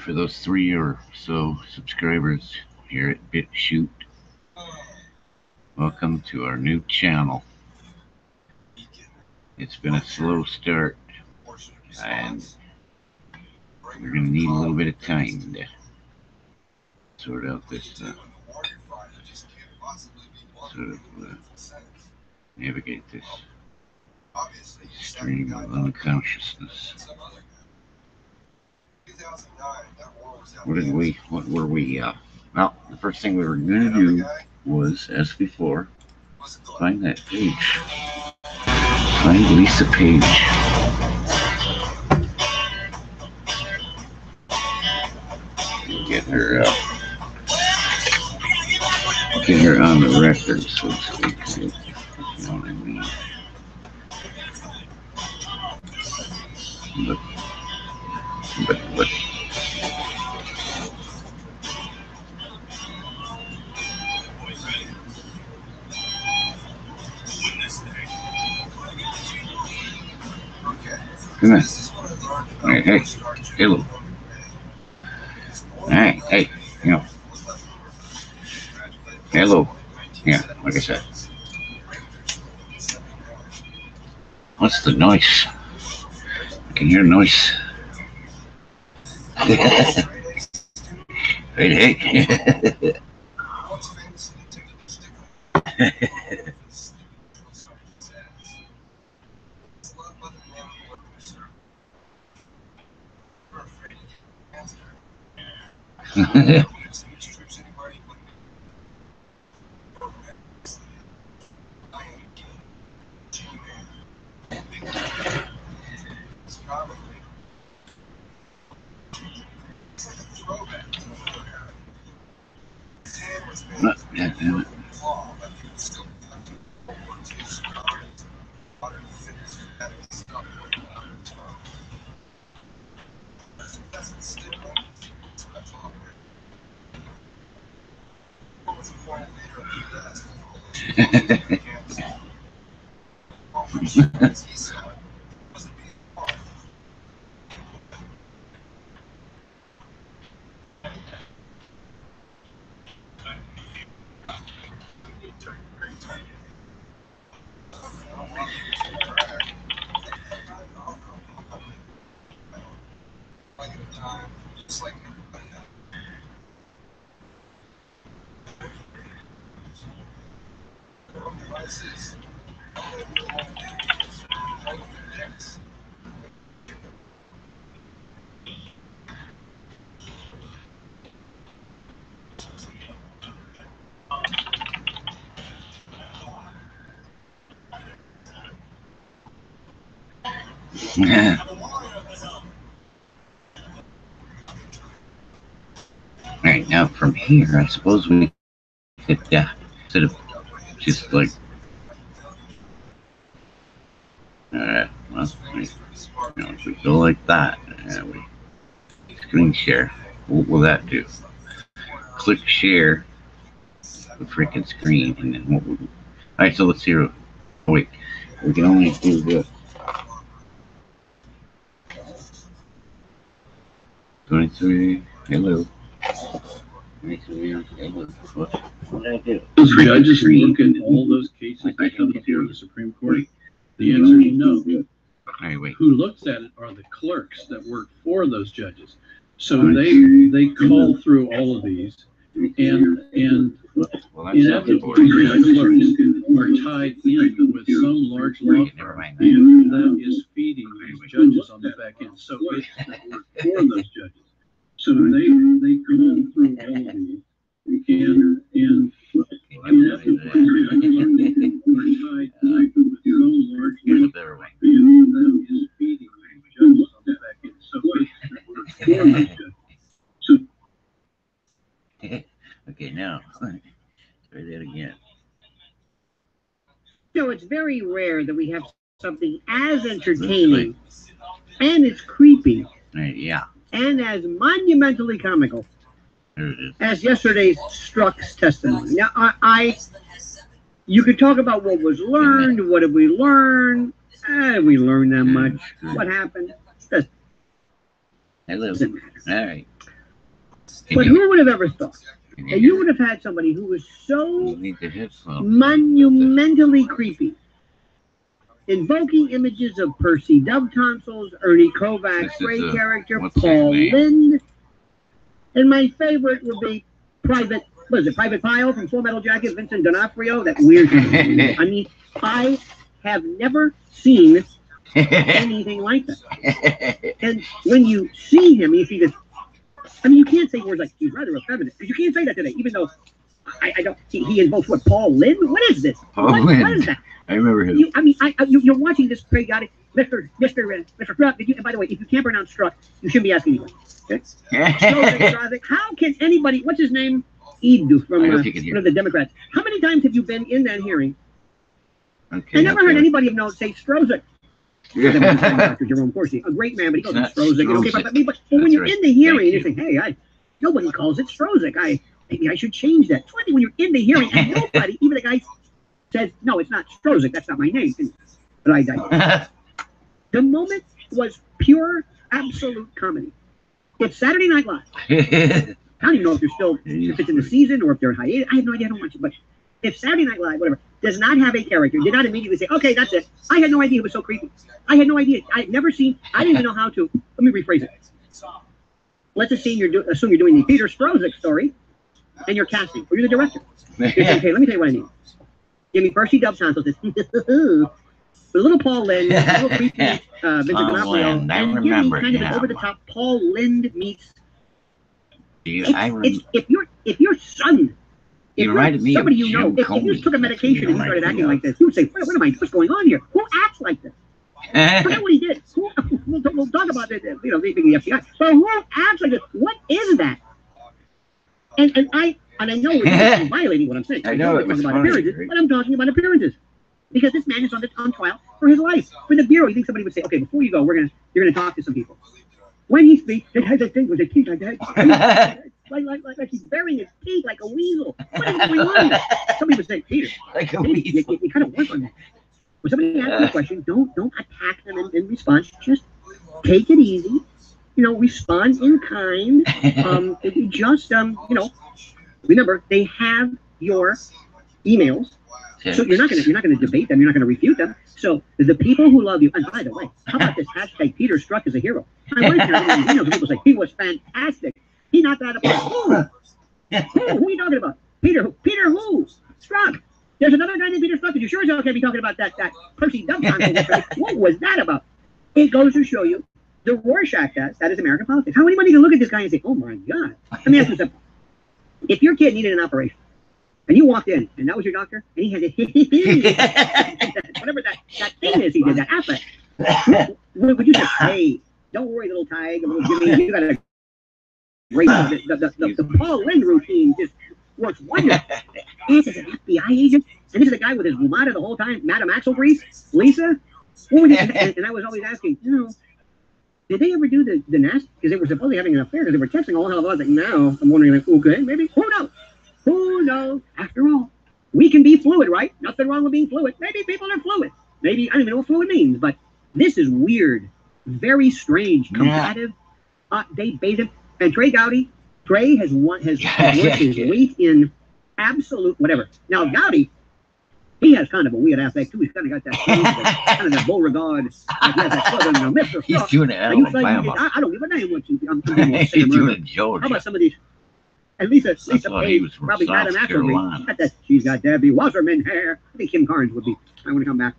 for those 3 or so subscribers here at BitChute. Welcome to our new channel. It's been a slow start, and we're going to need a little bit of time to sort out this navigate this stream of unconsciousness. What were we, well, the first thing we were going to do was, as before, find that page. Find Lisa Page. Get her on the record, so to speak. If you know what I mean. But come on. Hey, hello. Hey, you know. Hello. Yeah, like I said. What's the noise? I can hear noise. Hey. Right, now from here, I suppose we could, instead of just like, well, if we go like that, we screen share, what will that do? Click share the freaking screen, and then what would, alright, so let's see, oh wait, we can only do this. 23, hello. 23, hello. What did I do? Those judges look at all those cases that come before the Supreme Court. The answer is no. Wait. Who looks at it are the clerks that work for those judges. So they call through all of these, and inevitably the clerks are tied in with some large law firm that is feeding these judges on the back end. So it's for those judges. So they call through all of these, and inevitably are tied in with some large law firm that is feeding these judges on the back end. So it's for those judges. So okay, now try that again. You know, it's very rare that we have something as entertaining and it's creepy Yeah. and as monumentally comical There it is. as yesterday's Strzok's testimony. Now, you could talk about what was learned, what did we learn? We learned that much. What happened? Hello. Doesn't matter. All right. But who would have ever thought that you would have had somebody who was so monumentally creepy, invoking images of Percy Dove Tonsils, Ernie Kovacs, Ray character, Paul Lynde, and my favorite would be Private Pile from Full Metal Jacket, Vincent D'Onofrio, that weird. I mean, I have never seen anything like that. And when you see him, you see this. I mean, you can't say words like he's rather effeminate, because you can't say that today. Even though I don't. He invokes what, Paul Lynde? What is this? What is that? I remember him. You're watching this Craig Gotti, Mr. Struck. And by the way, if you can't pronounce Struck, you shouldn't be asking me. Okay? How can anybody? What's his name? Edu from the Democrats. How many times have you been in that hearing? Okay, I never heard anybody of note say Strozik. Dr. Jerome Corsi, a great man, but he goes Strozik. Okay, but when you're in the hearing, you think, hey, nobody calls it Strozik. Maybe I should change that. It's funny when you're in the hearing and nobody, even the guy says, no, it's not Strozik. That's not my name. But I died. The moment was pure, absolute comedy. It's Saturday Night Live. I don't even know if they're still, if it's in the season or if they're in hiatus. I have no idea. I don't watch it. But if Saturday Night Live, whatever, does not have a character, did not immediately say, okay, that's it. I had no idea it was so creepy. I had no idea. I had never seen, I didn't even know how to. Let me rephrase it. Let's assume you're doing the Peter Strozik story and you're casting, or you're the director. You're saying, okay, let me tell you what I need. Give me Percy Dove Tonsils, a little Paul Lynde, a little creepy Vincent D'Onofrio, and give me kind of an over-the-top Paul Lynde meets. If your son, somebody you know, if you took a medication and you started acting like this, you would say, what's going on here? Who acts like this? Forget what he did. We'll talk about it, maybe the FBI. But who acts like this? What is that? And I know we're violating what I'm saying. I know we're talking about appearances, but I'm talking about appearances. Because this man is on trial for his life. For the Bureau, you think somebody would say, okay, before you go, you're gonna talk to some people. When he speaks, it has a thing with his teeth like that. like he's burying his teeth like a weasel. What is going on? Somebody would say, Peter, like a weasel. You kind of work on that. When somebody asks you a question, don't attack them in response. Just take it easy. Respond in kind. Remember, they have your emails. So you're not gonna debate them. You're not gonna refute them. So the people who love you. And by the way, how about this hashtag Peter Struck is a hero? My wife and I, people say he was fantastic. He knocked that apart. Who are you talking about? Peter who? Struck. There's another guy named Peter Struck. You sure as hell can't be talking about that Percy Dove Tonsils. What was that about? It goes to show you the Rorschach test. That is American politics. How anybody can look at this guy and say, "Oh my God"? Let me ask you something. If your kid needed an operation, and you walked in, and that was your doctor, and he had whatever that thing is he did, that affect. Would you say, hey, don't worry, little Tig, little Jimmy, you got a great, the Paul Lynde routine just works wonders. This is an FBI agent, and this is a guy with his Lumada the whole time, Madame Axel-Grease, Lisa. And I was always asking, did they ever do the nest? Because they were supposedly having an affair, because they were texting all hell of a lot. Like, now, I'm wondering, okay, maybe, who knows? Who knows? After all, we can be fluid, right? Nothing wrong with being fluid. Maybe people are fluid. Maybe, I don't even know what fluid means, but this is weird. Very strange. Combative. They bathe him. And Trey Gowdy, has worked his weight in absolute whatever. Now, Gowdy, he has kind of a weird aspect, too. He's kind of got that kind of that Beauregard. He has that southern Mr. He's doing it. I don't give a damn what you think. He's doing it, George. How about some of these? And Lisa Page, probably not an actor. She's got Debbie Wasserman hair. I think Kim Carnes would be. I want to come back.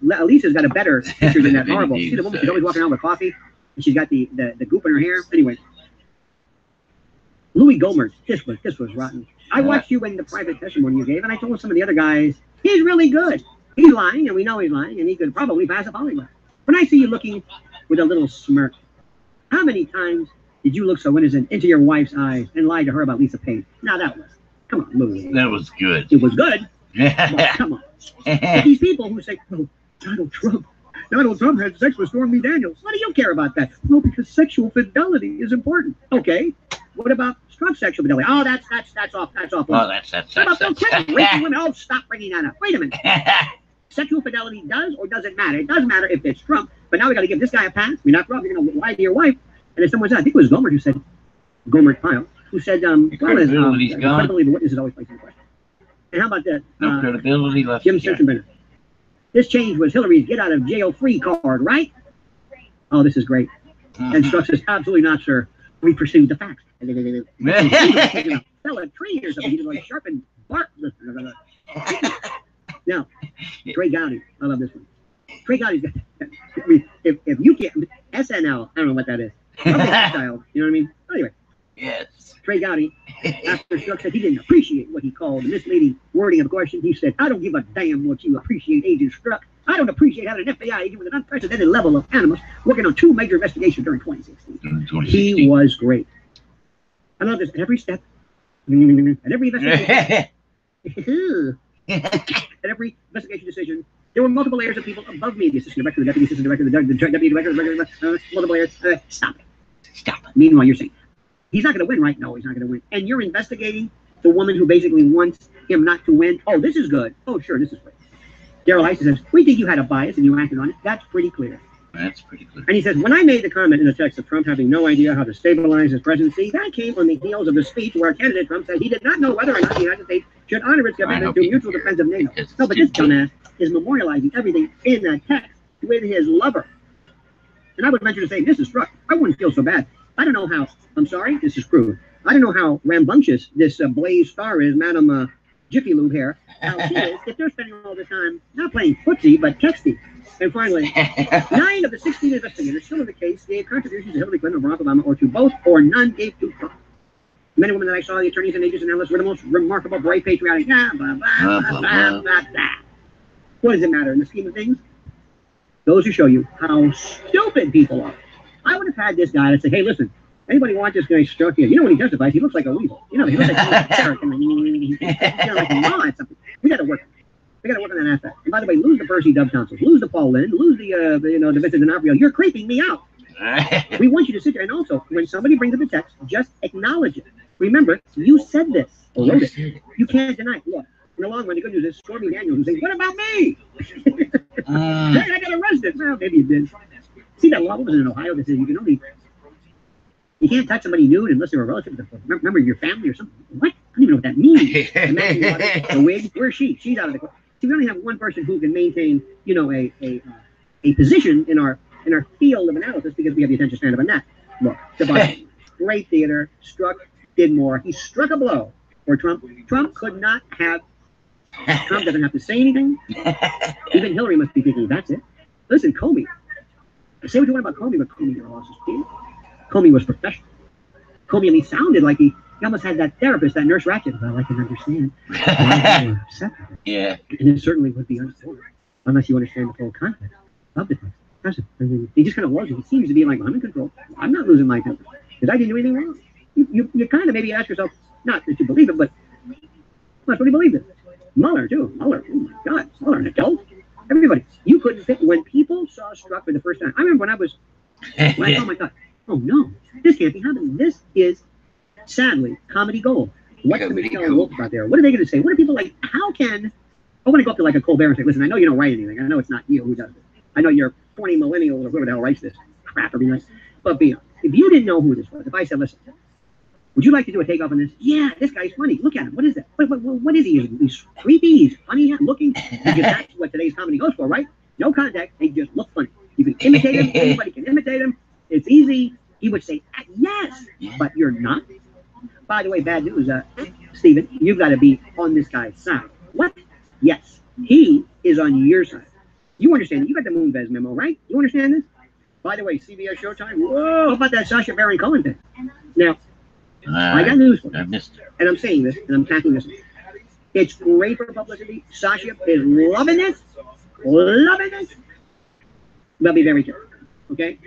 Lisa's got a better picture than that horrible. See the woman? She's always walking around with coffee, and she's got the goop in her hair. Anyway, Louis Gohmert. This was rotten. I watched you in the private testimony you gave, and I told some of the other guys, he's really good. He's lying, and we know he's lying, and he could probably pass a polygraph. When I see you looking with a little smirk, how many times did you look so innocent into your wife's eyes and lie to her about Lisa Page? Now come on, Louis. That was good. It was good. Well, come on. But these people who say, oh, Donald Trump had sex with Stormy Daniels. What do you care about that? Well, because sexual fidelity is important. Okay. What about Trump's sexual fidelity? Oh, that's off. Oh, that's. What about Bill Clinton raping women? Oh, stop bringing that up. Wait a minute. Sexual fidelity does or doesn't matter. It does matter if it's Trump. But now we got to give this guy a pass. You're not Trump. You're going to lie to your wife. And then someone said, I think it was Gohmert who said, Gohmert Pyle, who said, credibility's gone. credibility of the witness is always placed in question. And how about that? No credibility left. Jim Sensenbrenner. This change was Hillary's get out of jail free card, right? Oh, this is great. And Strzok says, absolutely not, sir. We pursued the facts. Fell a tree or something. He did like sharpened bark. Now, Trey Gowdy. I love this one. Trey Gowdy's got, if you can't, SNL, I don't know what that is. Style, you know what I mean? Anyway. Yes. Trey Gowdy, after Strzok said he didn't appreciate what he called the misleading wording of a question, he said, I don't give a damn what you appreciate, Agent Strzok. I don't appreciate having an FBI agent with an unprecedented level of animus working on 2 major investigations during 2016. He was great. I love this. At every step, at every investigation, at every investigation decision, there were multiple layers of people above me, the assistant director, the deputy assistant director, the deputy director, multiple layers. Stop it. Stop it. Meanwhile, you're saying, he's not going to win, right? No, he's not going to win. And you're investigating the woman who basically wants him not to win. Oh, this is good. Oh, sure, this is great. Darrell Issa says, we think you had a bias and you acted on it. That's pretty clear. That's pretty clear. And he says, when I made the comment in the text of Trump having no idea how to stabilize his presidency, that came on the heels of the speech where candidate Trump said he did not know whether or not the United States should honor its commitment to mutual defense of NATO. No, but this dumbass is memorializing everything in that text with his lover. And I would venture to say, this is Strzok. I wouldn't feel so bad. I don't know how, I'm sorry, this is crude. I don't know how rambunctious this Blaze Star is, Madam Jiffy Lube here, how she is, if they're spending all the time not playing footsie, but texting. And finally, 9 of the 16 investigators still in the case gave contributions to Hillary Clinton or Barack Obama, or to both, or none gave to Trump. The men and women that I saw, the attorneys and agents and analysts, were the most remarkable, brave, patriotic, blah, blah, blah, blah, blah, blah, blah. What does it matter in the scheme of things? Those who show you how stupid people are. I would have had this guy that say, hey, listen, anybody want this guy Strzok? You know, when he testifies, he looks like a weasel. You know, he looks like a parrot. Like a law or something. We got to work. We got to work on that aspect. And by the way, lose the Percy Dove Council, lose the Paul Lynn, lose the the Vincent D'Onofrio. You're creeping me out. We want you to sit there. And also, when somebody brings up a text, just acknowledge it. Remember, you said this or wrote it. You can't deny it. Look, in the long run, the good news is Stormy Daniels who says, "What about me? Hey, I got arrested." Well, maybe you did. See that law was in Ohio that says you can't touch somebody nude unless they're a relative of a member of your family or something. What? I don't even know what that means. The wig, where's she? She's out of the court. See, we only have one person who can maintain, you know, a position in our field of analysis because we have the attention span of a gnat. Look, the great theater. Strzok did more. He struck a blow for Trump. Trump could not have. Trump doesn't have to say anything. Even Hillary must be thinking, that's it. Listen, Comey. Say what you want about Comey, but Comey never lost his team. Comey was professional. Comey, and he sounded like he almost had that therapist, that Nurse Ratched. Well, I can understand. Yeah. And it certainly would be unfair unless you understand the full context of the text. I mean, he just kind of was. He seems to be like, I'm in control. I'm not losing my temper because I didn't do anything wrong. You kind of maybe ask yourself, not that you believe it, but that's what he believed in. Mueller, too. Mueller. Oh, my God. Mueller, an adult. Everybody. You couldn't think. When people saw Strzok for the first time, I remember when I saw my thought, oh, no, this can't be happening. This is, sadly, comedy gold. What's the Michelle Wolf out there? What are they going to say? What are people like? How can, I want to go up to like a Colbert and say, listen, I know you don't write anything. I know it's not you who does it. I know you're 20 millennial or whoever the hell writes this crap every night. But be honest. If you didn't know who this was, if I said, listen, would you like to do a takeoff on this? Yeah, this guy's funny. Look at him. What is that? What is he? He's creepy. He's funny looking. Because that's what today's comedy goes for, right? No contact. They just look funny. You can imitate him. Anybody can imitate him. It's easy. He would say, yes, but you're not. By the way, bad news, Stephen, you've got to be on this guy's side. What? Yes, he is on your side. You understand? You got the Moonves memo, right? You understand this? By the way, CBS Showtime. Whoa, how about that Sacha Baron Cohen thing? Now, I got news for you. I missed it. And I'm saying this, and I'm tackling this. It's great for publicity. Sacha is loving this. Loving this. But be very careful, okay?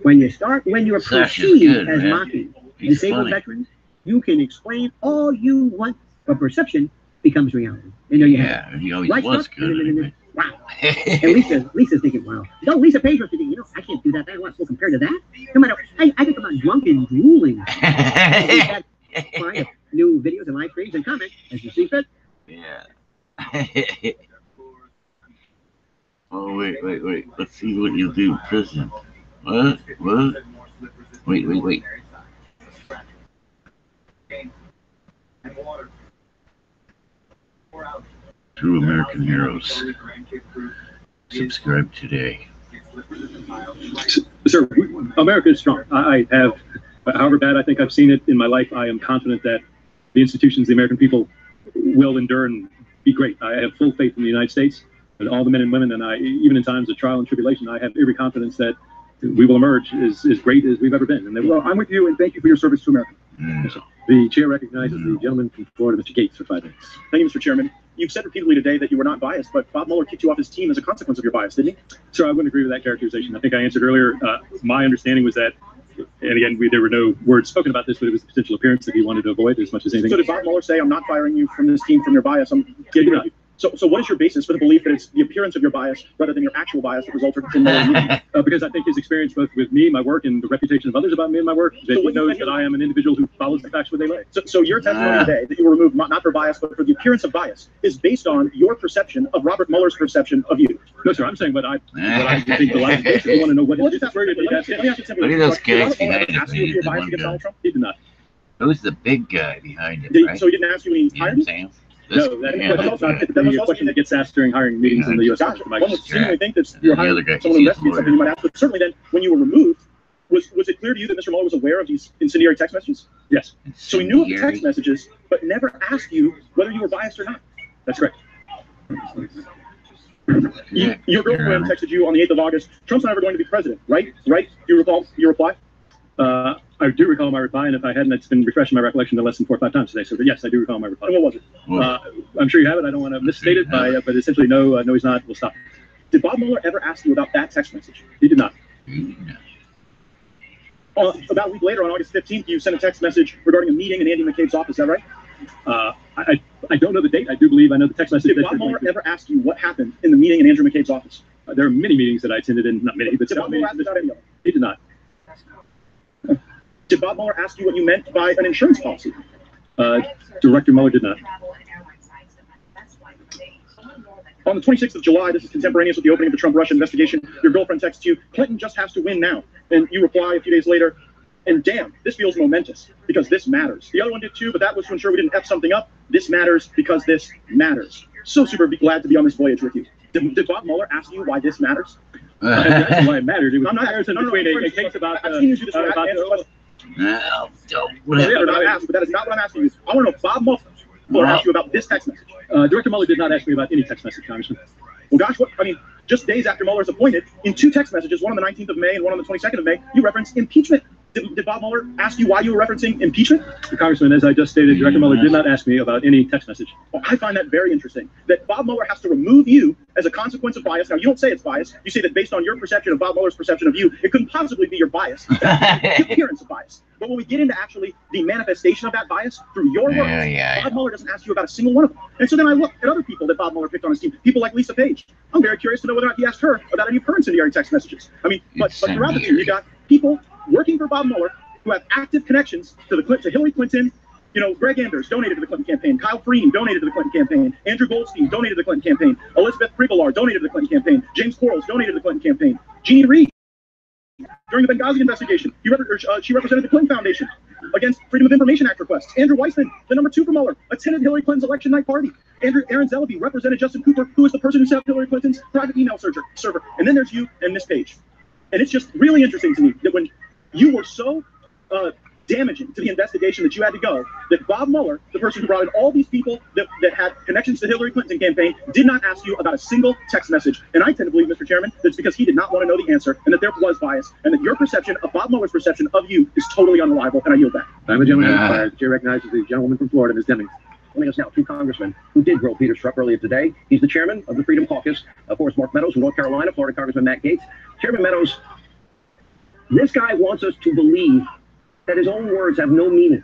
When you're perceived as mocking disabled veterans, you can explain all you want, but perception becomes reality. And there you have it. He always was good. Anyway. Wow. And Lisa's thinking, wow. No, Lisa pays for thinking, I can't do that. So compared to that, no matter, I can come out drunk and drooling. New videos and live streams and comments as you see fit. Yeah. Oh, wait. Let's see what you do in prison. What? Wait. True American Heroes. Subscribe today. Sir, America is strong. I have, however bad I think I've seen it in my life, I am confident that the institutions, the American people, will endure and be great. I have full faith in the United States and all the men and women, and even in times of trial and tribulation, I have every confidence that we will emerge as great as we've ever been. And well, I'm with you, and thank you for your service to America. The chair recognizes the gentleman from Florida, Mr. Gates, for 5 minutes. Thank you, Mr. Chairman. You've said repeatedly today that you were not biased, but Bob Mueller kicked you off his team as a consequence of your bias, didn't he? Sir, I wouldn't agree with that characterization. I think I answered earlier. My understanding was that, and again, there were no words spoken about this, but it was the potential appearance that he wanted to avoid as much as anything. So did Bob Mueller say, I'm not firing you from this team from your bias? I'm getting rid of you? So what is your basis for the belief that it's the appearance of your bias rather than your actual bias that resulted in Mueller? Because I think his experience both with me, my work, and the reputation of others about me and my work, that he knows that I am an individual who follows the facts where they lay. So your testimony today that you were removed not for bias, but for the appearance of bias is based on your perception of Robert Mueller's perception of you. No, sir, I'm saying what I think the life is. You want to know what his Look at those guys behind him. He did not. Who's the big guy behind it, right? So he didn't ask you when he hired you? No, that's a question that gets asked during hiring meetings in the U.S. One would seemingly think that you're hiring someone to investigate something you might ask, but certainly then, when you were removed, was it clear to you that Mr. Mueller was aware of these incendiary text messages? Yes. So he knew of the text messages, but never asked you whether you were biased or not. That's correct. Your girlfriend texted you on the 8th of August, Trump's never going to be president, right? Right? Do you recall your reply? I do recall my reply, and if I hadn't, it's been refreshing my recollection to less than 4 or 5 times today. So, but yes, I do recall my reply. And what was it? I'm sure you have it. I don't want to misstate it, but essentially, no, he's not. We'll stop. Did Bob Mueller ever ask you about that text message? He did not. About a week later, on August 15th, you sent a text message regarding a meeting in Andy McCabe's office. Is that right? I don't know the date. I do believe I know the text message. Did Bob Mueller ever ask you what happened in the meeting in Andrew McCabe's office? There are many meetings that I attended, and not many, but did Bob Mueller ask about any of them? He did not. Did Bob Mueller ask you what you meant by an insurance policy? Director Mueller did not. On the 26th of July, this is contemporaneous with the opening of the Trump-Russia investigation, your girlfriend texts you, Clinton just has to win now. And you reply a few days later, and damn, this feels momentous, because this matters. The other one did too, but that was to ensure we didn't F something up. This matters because this matters. So super glad to be on this voyage with you. Did Bob Mueller ask you why this matters? That's why it mattered. It was comparison between a case about I've seen you do this No, but that is not what I'm asking you. I want to know if Bob Mueller asked you about this text message. Director Mueller did not ask me about any text message, Congressman. Well, gosh, just days after Mueller is appointed, in 2 text messages, one on the 19th of May and one on the 22nd of May, you referenced impeachment. Did Bob Mueller ask you why you were referencing impeachment? Congressman, as I just stated, Director Mueller did not ask me about any text message. Well, I find that very interesting, that Bob Mueller has to remove you as a consequence of bias. Now, you don't say it's bias. You say that based on your perception of Bob Mueller's perception of you, it couldn't possibly be your bias. That's the appearance of bias. But when we get into actually the manifestation of that bias through your words, Bob Mueller doesn't ask you about a single one of them. And so then I look at other people that Bob Mueller picked on his team, people like Lisa Page. I'm very curious to know whether or not he asked her about any of her incendiary text messages. But throughout the team, you got people working for Bob Mueller who have active connections to Hillary Clinton. Greg Anders donated to the Clinton campaign. Kyle Freen donated to the Clinton campaign. Andrew Goldstein donated to the Clinton campaign. Elizabeth Frigolar donated to the Clinton campaign. James Quarles donated to the Clinton campaign. Jeannie Reed, during the Benghazi investigation, she represented the Clinton Foundation against Freedom of Information Act requests. Andrew Weissman, the number 2 for Mueller, attended Hillary Clinton's election night party. Aaron Zellaby represented Justin Cooper, who is the person who set up Hillary Clinton's private email server. And then there's you and Miss Page. And it's just really interesting to me that when you were so damaging to the investigation that you had to go, that Bob Mueller, the person who brought in all these people that had connections to the Hillary Clinton campaign, did not ask you about a single text message. And I tend to believe, Mr. Chairman, that's because he did not want to know the answer, and that there was bias, and that your perception of Bob Mueller's perception of you is totally unreliable, and I yield back. I'm a gentleman. The chair recognizes the gentleman from Florida, Ms. Deming. Joining us now, 2 congressmen who did grow Peter Strzok earlier today. He's the chairman of the Freedom Caucus, of course, Mark Meadows from North Carolina, Florida Congressman Matt Gaetz. Chairman Meadows, this guy wants us to believe that his own words have no meaning.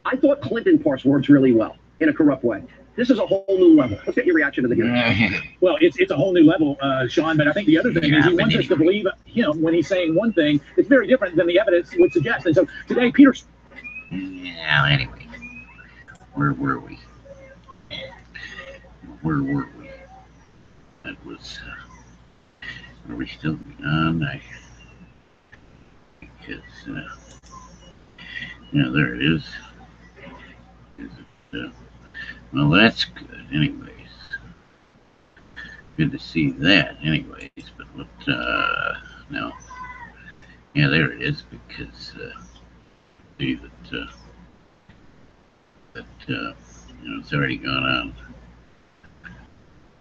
I thought Clinton parsed words really well in a corrupt way. This is a whole new level. Let's get your reaction to the hearing. Well, it's a whole new level, Sean, but I think the other thing is he wants us to believe, when he's saying one thing, it's very different than the evidence would suggest. And so today, Peter... Yeah, anyway, where were we? That was, are we still on? Because, there it is. Well, that's good. Anyways, good to see that anyways, but what, no. Yeah, there it is, because, see that, you know, it's already gone on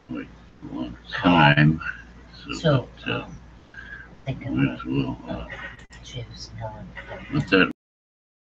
quite a long time, so that, They might as can well, choose no one. let that